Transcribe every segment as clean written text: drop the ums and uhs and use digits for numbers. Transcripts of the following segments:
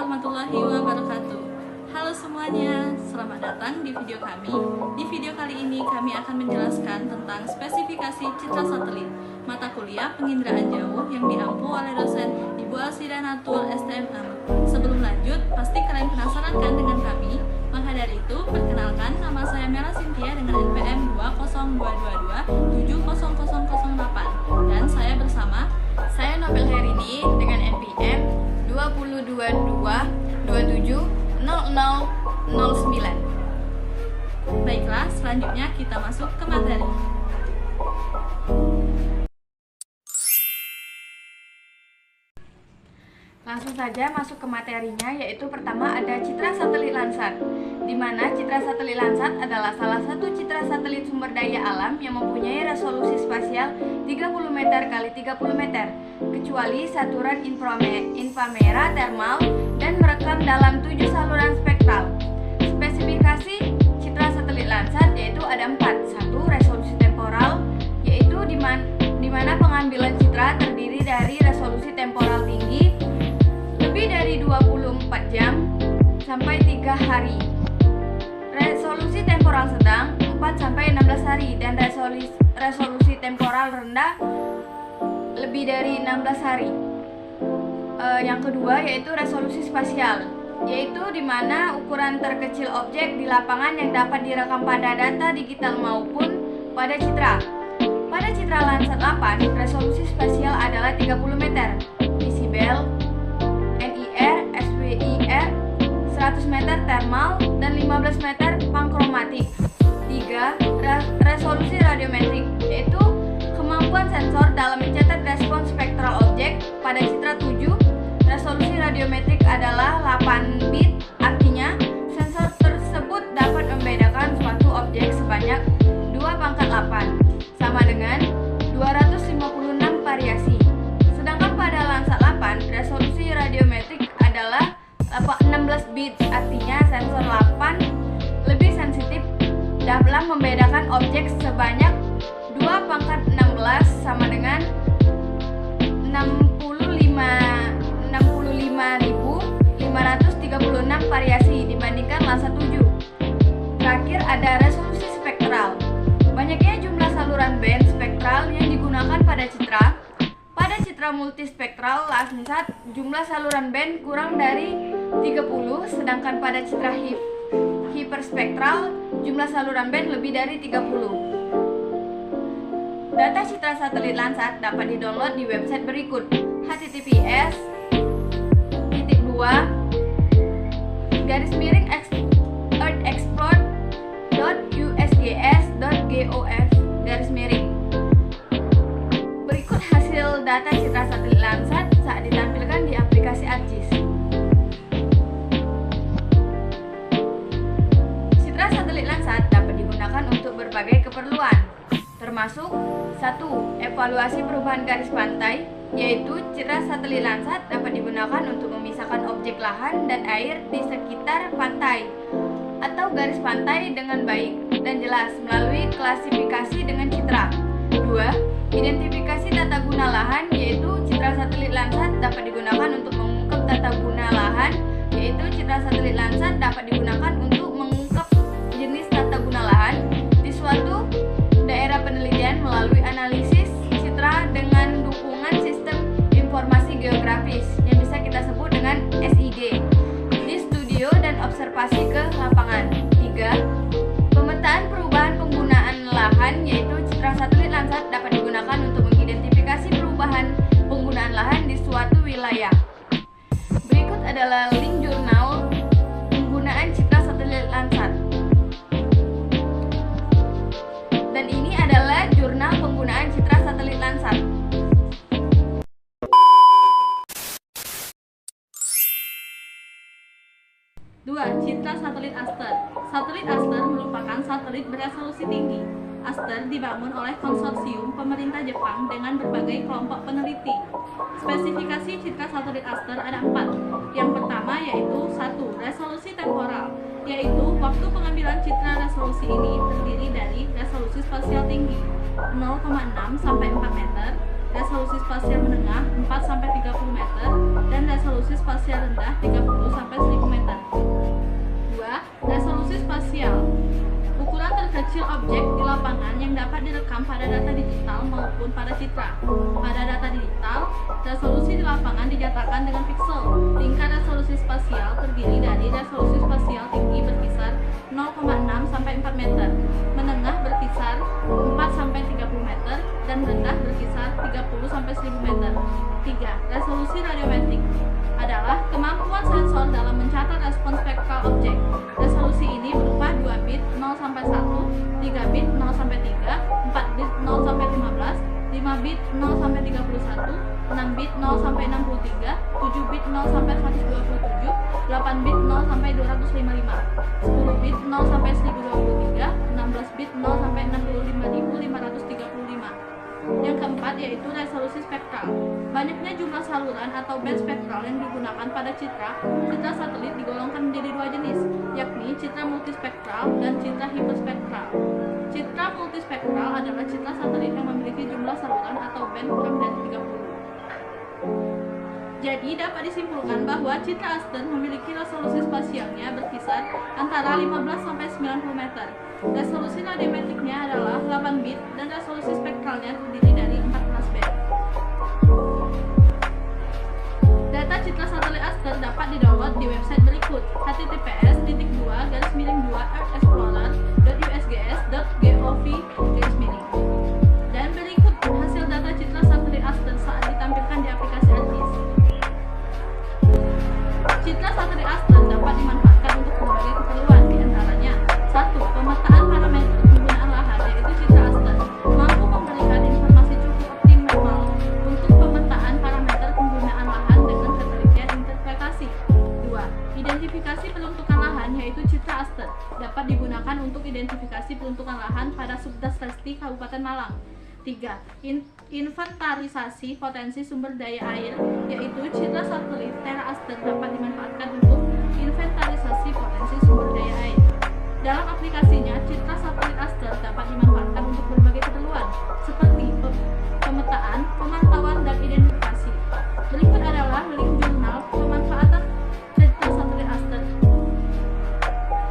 warahmatullahi wabarakatuh. Halo semuanya, selamat datang di video kami. Di video kali ini kami akan menjelaskan tentang spesifikasi citra satelit, mata kuliah penginderaan jauh yang diampu oleh dosen Ibu Alsidanatul STMA. Sebelum lanjut, pasti kalian penasaran kan dengan kami? Maka dari itu, perkenalkan, nama saya Mela Cynthia dengan NPM 20222700008 dan saya bersama Saya Nobel Herini dengan NPM 2022270009. Baiklah, selanjutnya kita masuk ke materi. Langsung saja masuk ke materinya, yaitu pertama ada citra satelit Landsat, di mana citra satelit Landsat adalah salah satu citra satelit sumber daya alam yang mempunyai resolusi spasial 30 meter x 30 meter, kecuali saturan inframerah termal dan merekam dalam 7 saluran spektral. Spesifikasi citra satelit Landsat yaitu ada 4. 1. Resolusi temporal, yaitu di mana pengambilan citra terdiri dari resolusi temporal tinggi lebih dari 24 jam sampai 3 hari. Resolusi temporal sedang 4 sampai 16 hari dan resolusi temporal rendah lebih dari 16 hari. Yang kedua yaitu resolusi spasial, yaitu di mana ukuran terkecil objek di lapangan yang dapat direkam pada data digital maupun pada citra. Pada citra Landsat 8, resolusi spasial adalah 30 meter, desibel, NIR, SWIR, 100 meter thermal, dan 15 meter pankromatik. 3. Resolusi radiometrik, yaitu kemampuan sensor dalam mencatat respons spektral objek. Pada citra 7, resolusi radiometrik adalah 8 bit, artinya sensor tersebut dapat membedakan suatu objek sebanyak 2/8, sama dengan 256 variasi. Sedangkan pada Landsat 8, resolusi radiometrik adalah 16 bit, artinya sensor 8 lebih sensitif dalam membedakan objek sebanyak 2/16 sama dengan 65.536 variasi dibandingkan Landsat 7. Terakhir ada resolusi spektral. Banyaknya jumlah saluran band spektral yang digunakan pada citra. Pada citra multispektral Landsat, jumlah saluran band kurang dari 30, sedangkan pada citra hiperspektral, jumlah saluran band lebih dari 30. Data citra satelit Landsat dapat didownload di website berikut: https://earthexplore.usgs.gov. Berikut hasil data citra satelit Landsat saat ditampilkan di aplikasi ArcGIS. Citra satelit Landsat dapat digunakan untuk berbagai keperluan, termasuk 1. Evaluasi perubahan garis pantai, yaitu citra satelit Landsat dapat digunakan untuk memisahkan objek lahan dan air di sekitar pantai atau garis pantai dengan baik dan jelas melalui klasifikasi dengan citra. 2. Identifikasi tata guna lahan, yaitu citra satelit Landsat dapat digunakan untuk mengungkap tata guna lahan, yaitu citra satelit Landsat dapat digunakan untuk mengungkap jenis tata guna lahan di suatu daerah penelitian melalui analisis citra dengan dukungan sistem informasi geografis yang bisa kita sebut dengan SIG di studio dan observasi ke lapangan. 3. Pemetaan perubahan penggunaan lahan, yaitu citra satelit Landsat dapat digunakan untuk mengidentifikasi perubahan penggunaan lahan di suatu wilayah. Berikut adalah link jurnal penggunaan citra satelit Landsat. Dan ini adalah jurnal penggunaan citra satelit Landsat. Citra satelit Aster. Satelit Aster merupakan satelit beresolusi tinggi. Aster dibangun oleh konsorsium pemerintah Jepang dengan berbagai kelompok peneliti. Spesifikasi citra satelit Aster ada 4. Yang pertama yaitu 1. Resolusi temporal, yaitu waktu pengambilan citra resolusi ini terdiri dari resolusi spasial tinggi 0,6 sampai 4 meter, resolusi spasial menengah 4 sampai 30 meter, dan resolusi spasial rendah 30 sampai kecil objek di lapangan yang dapat direkam pada data digital maupun pada citra. Pada data digital, resolusi di lapangan dinyatakan dengan piksel. Tingkat resolusi spasial terdiri dari resolusi spasial tinggi berkisar 0,6 sampai 4 meter, menengah berkisar 4 sampai 30 meter, dan rendah berkisar 30 sampai 1000 meter. 3. Resolusi radiometrik adalah kemampuan sensor dalam mencatat respons spektral objek. Resolusi ini berupa 2 bit 0 sampai 1, 3 bit 0 sampai 3, 4 bit 0 sampai 15, 5 bit 0 sampai 31, 6 bit 0 sampai 63, 7 bit 0 sampai 127, 8 bit 0 sampai 255, 10 bit 0 sampai 1023, 16 bit 0 sampai 65535. Yang keempat yaitu resolusi spektral. Banyaknya jumlah saluran atau band spektral yang digunakan pada citra satelit digolongkan menjadi dua jenis, yakni citra multispektral dan citra hiperspektral. Citra multispektral adalah citra satelit yang memiliki jumlah saluran atau band kurang dari 30. Jadi dapat disimpulkan bahwa citra Aster memiliki resolusi spasialnya berkisar antara 15 sampai 90 meter. Resolusi radiometriknya adalah 8 bit dan resolusi spektralnya terdiri dari 14 bit. Data citra satelit Aster dapat didownload di website berikut: https://earthexplorer.usgs.gov/. Dan berikut hasil data citra satelit Aster saat ditampilkan di aplikasi ARGIS. Citra satelit Aster dapat dimanfaatkan untuk berbagai keperluan, di antaranya 1. Pemetaan parameter penggunaan lahan, yaitu citra Aster mampu memberikan informasi cukup optimal untuk pemetaan parameter penggunaan lahan dengan ketelitian interpretasi. 2. Identifikasi peruntukan lahan, yaitu citra Aster dapat digunakan untuk identifikasi peruntukan lahan pada Subdas Lesti Kabupaten Malang. 3. Inventarisasi potensi sumber daya air, yaitu citra satelit Terra Aster dapat dimanfaatkan untuk inventarisasi potensi sumber daya air. Dalam aplikasinya, citra satelit Aster dapat dimanfaatkan untuk berbagai keperluan, seperti pemetaan, pemantauan, dan identifikasi. Berikut adalah link jurnal pemanfaatan citra satelit Aster.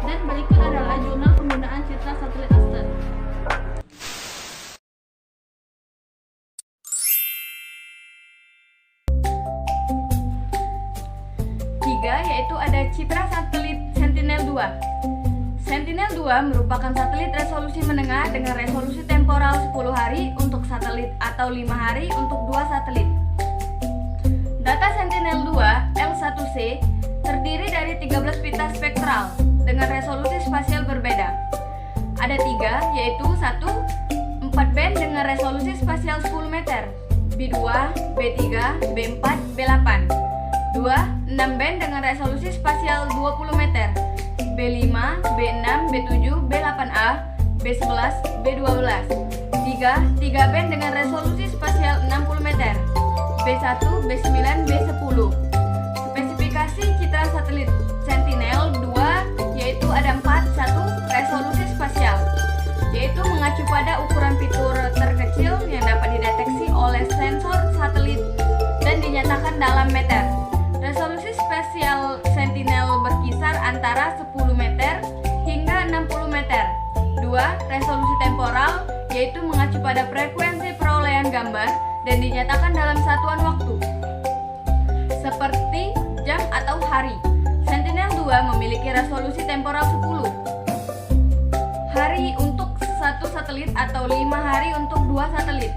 Dan berikut adalah jurnal penggunaan citra satelit Aster. Yaitu ada citra satelit Sentinel-2. Sentinel-2 merupakan satelit resolusi menengah dengan resolusi temporal 10 hari untuk satelit atau 5 hari untuk 2 satelit. Data Sentinel-2 L1C terdiri dari 13 pita spektral dengan resolusi spasial berbeda. Ada 3, yaitu 1. 4 band dengan resolusi spasial 10 meter, B2, B3, B4, B8. 2. 6 band dengan resolusi spasial 20 meter, B5, B6, B7, B8A, B11, B12. 3. 3 band dengan resolusi spasial 60 meter, B1, B9, B10. Spesifikasi citra satelit Sentinel-2 yaitu ada 4. 1. Resolusi spasial, yaitu mengacu pada ukuran fitur terkecil yang dapat dideteksi oleh sensor satelit dan dinyatakan dalam meter. Resolusi spasial Sentinel berkisar antara 10 meter hingga 60 meter. 2. Resolusi temporal, yaitu mengacu pada frekuensi perolehan gambar dan dinyatakan dalam satuan waktu, seperti jam atau hari. Sentinel-2 memiliki resolusi temporal 10 hari untuk 1 satelit atau 5 hari untuk 2 satelit.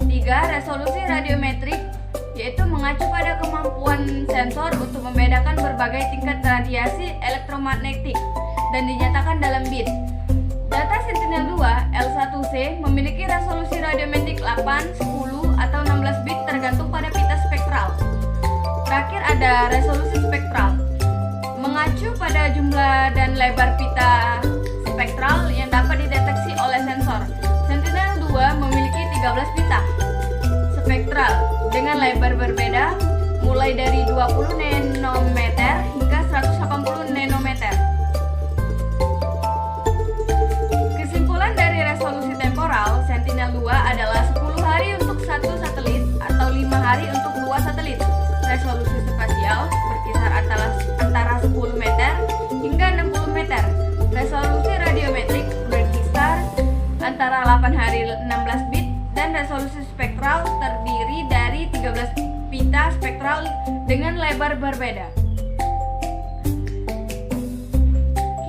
3. Resolusi radiometrik, yaitu mengacu pada kemampuan sensor untuk membedakan berbagai tingkat radiasi elektromagnetik dan dinyatakan dalam bit. Data Sentinel-2 L1C memiliki resolusi radiometrik 8, 10, atau 16 bit tergantung pada pita spektral. Terakhir ada resolusi spektral, mengacu pada jumlah dan lebar pita spektral yang dapat dideteksi oleh sensor. Sentinel-2 memiliki 13 pita spektral dengan lebar berbeda mulai dari 20 nanometer hingga 180 nanometer. Kesimpulan dari resolusi temporal, Sentinel-2 adalah 10 hari untuk 1 satelit atau 5 hari untuk 2 satelit. Resolusi spasial berkisar antara 10 meter hingga 60 meter. Resolusi radiometrik berkisar hari 16 bit dan resolusi spektral terdiri dari 13 pita spektral dengan lebar berbeda.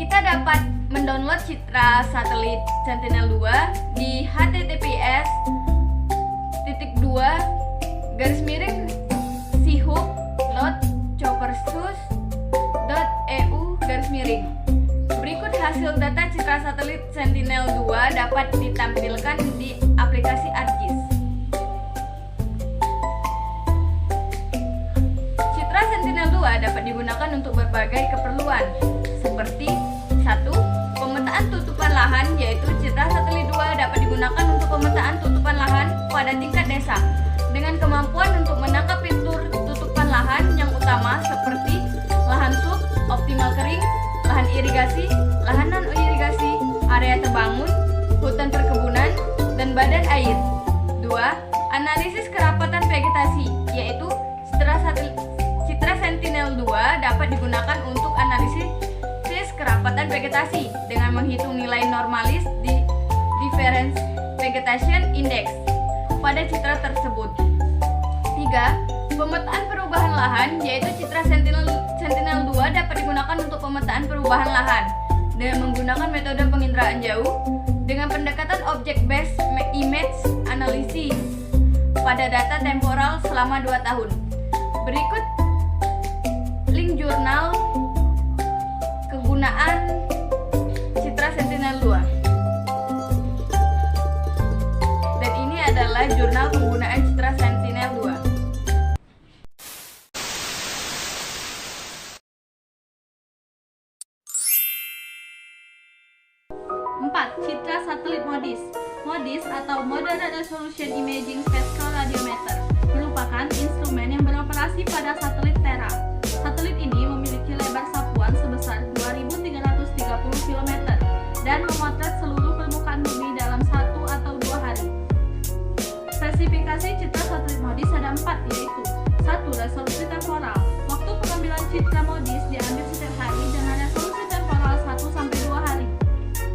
Kita dapat mendownload citra satelit Sentinel-2 di https://sihub.choppersus.eu/. Berikut hasil data citra satelit Sentinel-2 dapat ditampilkan di aplikasi ArcGIS. Citra Sentinel-2 dapat digunakan untuk berbagai keperluan, seperti 1. Pemetaan tutupan lahan, yaitu citra satelit 2 dapat digunakan untuk pemetaan tutupan lahan pada tingkat desa, dengan kemampuan untuk menangkap fitur tutupan lahan yang utama seperti lahan sub, optimal kering, lahan irigasi, lahan non-irigasi, area terbangun, hutan perkebunan, dan badan air. 2. Analisis kerapatan vegetasi, yaitu citra Sentinel-2 dapat digunakan untuk analisis kerapatan vegetasi dengan menghitung nilai normalis di Difference Vegetation Index pada citra tersebut. 3. Pemetaan perubahan lahan, yaitu citra Sentinel-2 dapat digunakan untuk pemetaan perubahan lahan dengan menggunakan metode penginderaan jauh dengan pendekatan Object Based Image Analysis pada data temporal selama 2 tahun. Berikut link jurnal kegunaan citra Sentinel-2. Dan ini adalah jurnal penggunaan citra Sentinel-2. 4. Citra satelit MODIS. MODIS atau Moderate Resolution Imaging Spectral Radiometer merupakan instrumen yang beroperasi pada satelit Terra. Satelit ini memiliki lebar sapuan sebesar 2.330 km dan memotret seluruh permukaan bumi dalam 1 atau 2 hari. Spesifikasi citra satelit MODIS ada 4, yaitu 1. Resolusi temporal. Waktu pengambilan citra MODIS diambil setiap hari dengan resolusi temporal 1-2 hari.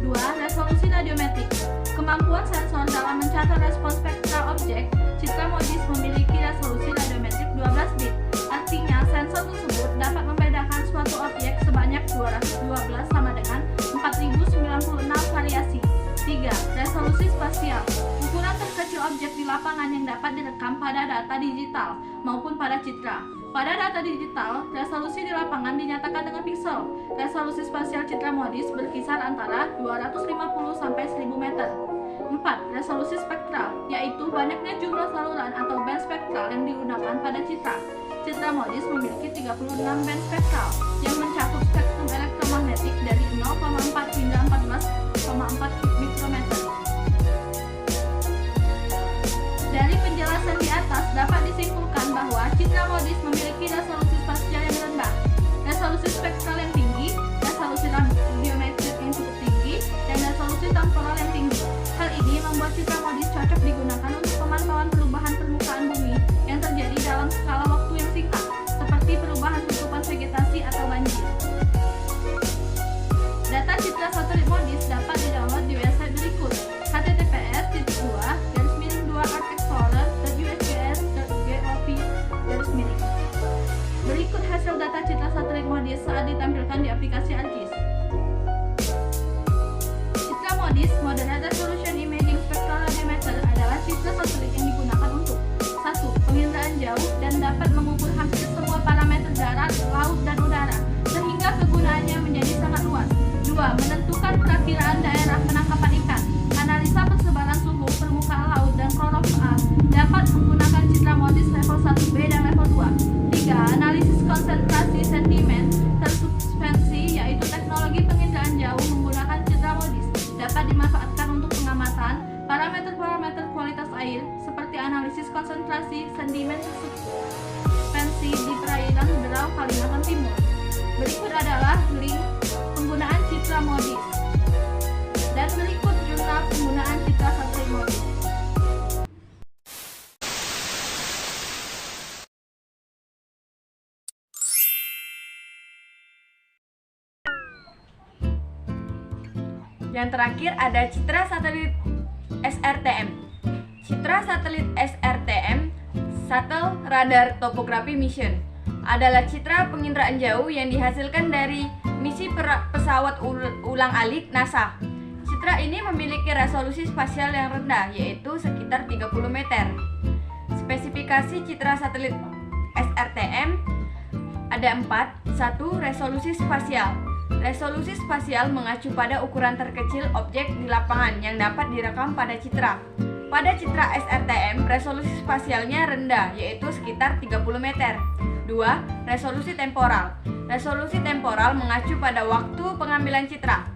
2. Resolusi radiometrik. Kemampuan sensor dalam mencatat respons spektral objek. Citra MODIS memiliki resolusi radiometrik 12 bit. Artinya, sensor tersebut dapat membedakan suatu objek sebanyak 212 sama dengan 4096 variasi. 3. Resolusi spasial. Ukuran terkecil objek di lapangan yang dapat direkam pada data digital maupun pada citra. Pada data digital, resolusi di lapangan dinyatakan dengan piksel. Resolusi spasial citra MODIS berkisar antara 250 sampai 1000 meter. 4. Resolusi spektral, yaitu banyaknya jumlah saluran atau band spektral yang digunakan pada citra. Citra MODIS memiliki 36 band spektral yang mencakup spektrum elektromagnetik dari 0,4 hingga 14,4 mikrometer. Dari penjelasan di atas dapat disimpulkan bahwa citra MODIS memiliki resolusi spasial yang rendah, resolusi spektral yang tinggi, resolusi radiometrik yang cukup tinggi, dan resolusi temporal yang tinggi. Hal ini membuat citra MODIS cocok digunakan untuk pemantauan perubahan permukaan bumi yang terjadi dalam skala waktu yang singkat, seperti perubahan tutupan vegetasi atau banjir. Data citra satelit MODIS dapat didownload di website berikut: https://2.arcexplorer.usgs.gov. Berikut hasil data citra satelit MODIS saat ditampilkan di aplikasi ArcGIS. Citra MODIS (Moderate Resolution Imaging Spectral Radiometer) adalah citra satelit yang digunakan untuk 1. Penginderaan jauh dan dapat mengukur hampir semua parameter darat, laut, dan udara, sehingga kegunaannya menjadi sangat luas. 2. Menentukan perakiraan daerah penangkapan ikan. Analisa persebaran suhu permukaan laut dan chronops A dapat menggunakan citra MODIS level 1B dan level 2. 3. Analisis konsentrasi sedimen tersuspensi, yaitu teknologi penginderaan jauh menggunakan citra MODIS, dapat dimanfaatkan untuk pengamatan parameter-parameter kualitas air seperti analisis konsentrasi sedimen tersuspensi di perairan Berau, Kalimantan Timur. Berikut adalah link penggunaan citra MODIS dan berikut jurnal penggunaan citra satelit MODIS. Yang terakhir ada citra satelit SRTM. Citra satelit SRTM, Shuttle Radar Topography Mission, adalah citra penginderaan jauh yang dihasilkan dari misi pesawat ulang-alik NASA. Citra ini memiliki resolusi spasial yang rendah, yaitu sekitar 30 meter. Spesifikasi citra satelit SRTM ada 4. 1. Resolusi spasial. Resolusi spasial mengacu pada ukuran terkecil objek di lapangan yang dapat direkam pada citra. Pada citra SRTM, resolusi spasialnya rendah, yaitu sekitar 30 meter. 2. Resolusi temporal. Resolusi temporal mengacu pada waktu pengambilan citra.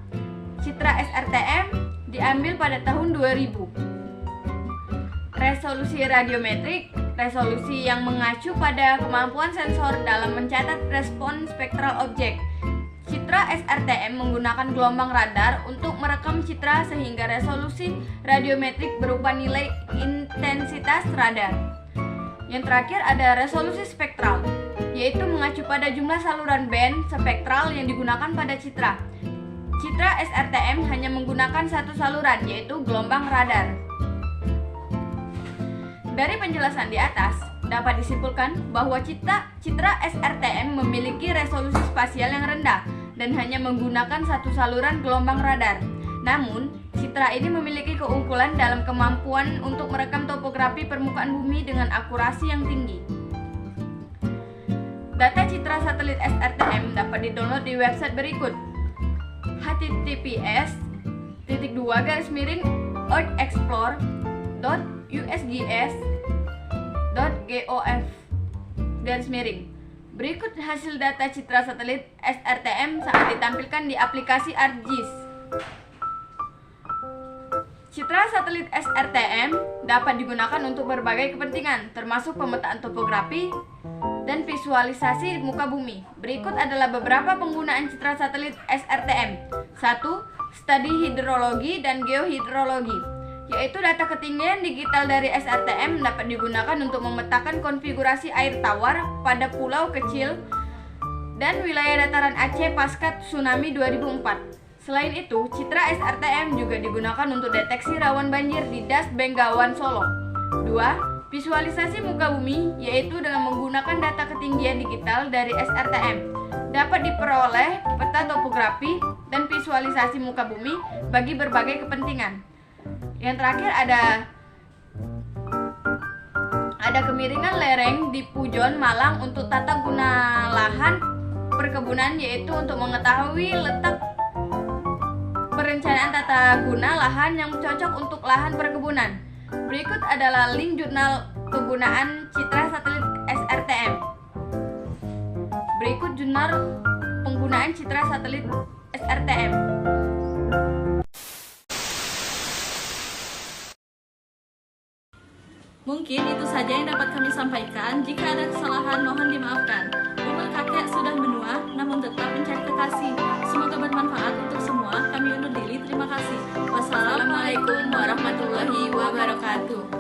Citra SRTM diambil pada tahun 2000. Resolusi radiometrik. Resolusi yang mengacu pada kemampuan sensor dalam mencatat respon spektral objek. Citra SRTM menggunakan gelombang radar untuk merekam citra sehingga resolusi radiometrik berupa nilai intensitas radar. Yang terakhir ada resolusi spektral, yaitu mengacu pada jumlah saluran band spektral yang digunakan pada citra. Citra SRTM hanya menggunakan satu saluran, yaitu gelombang radar. Dari penjelasan di atas, dapat disimpulkan bahwa citra SRTM memiliki resolusi spasial yang rendah dan hanya menggunakan satu saluran gelombang radar. Namun, citra ini memiliki keunggulan dalam kemampuan untuk merekam topografi permukaan bumi dengan akurasi yang tinggi. Data citra satelit SRTM dapat didownload di website berikut: https://earthexplore.usgs.gov. Berikut hasil data citra satelit SRTM saat ditampilkan di aplikasi ArcGIS. Citra satelit SRTM dapat digunakan untuk berbagai kepentingan, termasuk pemetaan topografi dan visualisasi muka bumi. Berikut adalah beberapa penggunaan citra satelit SRTM. 1. Studi hidrologi dan geohidrologi, yaitu data ketinggian digital dari SRTM dapat digunakan untuk memetakan konfigurasi air tawar pada pulau kecil dan wilayah dataran Aceh pasca tsunami 2004. Selain itu, citra SRTM juga digunakan untuk deteksi rawan banjir di Das Bengawan Solo. 2. Visualisasi muka bumi, yaitu dengan menggunakan data ketinggian digital dari SRTM. Dapat diperoleh peta topografi dan visualisasi muka bumi bagi berbagai kepentingan. Yang terakhir ada kemiringan lereng di Pujon, Malang untuk tata guna lahan perkebunan, yaitu untuk mengetahui letak perencanaan tata guna lahan yang cocok untuk lahan perkebunan. Berikut adalah link jurnal penggunaan citra satelit SRTM. Berikut jurnal penggunaan citra satelit SRTM. Mungkin itu saja yang dapat kami sampaikan. Jika ada kesalahan, mohon dimaafkan. Umur kakek sudah menua, namun tetap mencari kekasih. Semoga bermanfaat untuk semua. Kami undur diri. Terima kasih. Wassalamualaikum warahmatullahi wabarakatuh.